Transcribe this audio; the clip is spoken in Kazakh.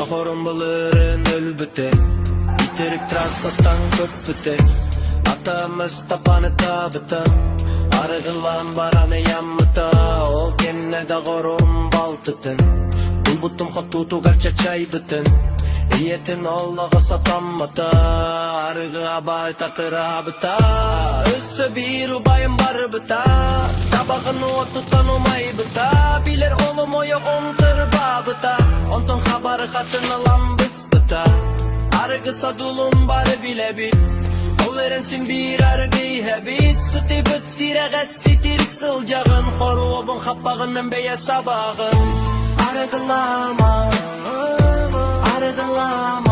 Оңорон былырын өлбүтө Битерик трассаттан көп бүтө Атамыз тапаны табыта Арыгылан бараны яммыта Ол кемне да горум балтытын Бул бутум хоттуту гарча чай бүтін Иетін Аллаға сатаммата Арығы абай татыра бұта Өссі бір убайым бар бұта Табағын отутан умай бұта Билер олым ойы оңтыр бабыта Онтон хабары қатын аламбыз бұта Арығы садулым бары біле бит Ол еренсін бір арғы хәбит Сұты бұт сирәғәс ситирік сыл жағын Хору обын қаппағының бәйе сабағын Arıgılama, arıgılama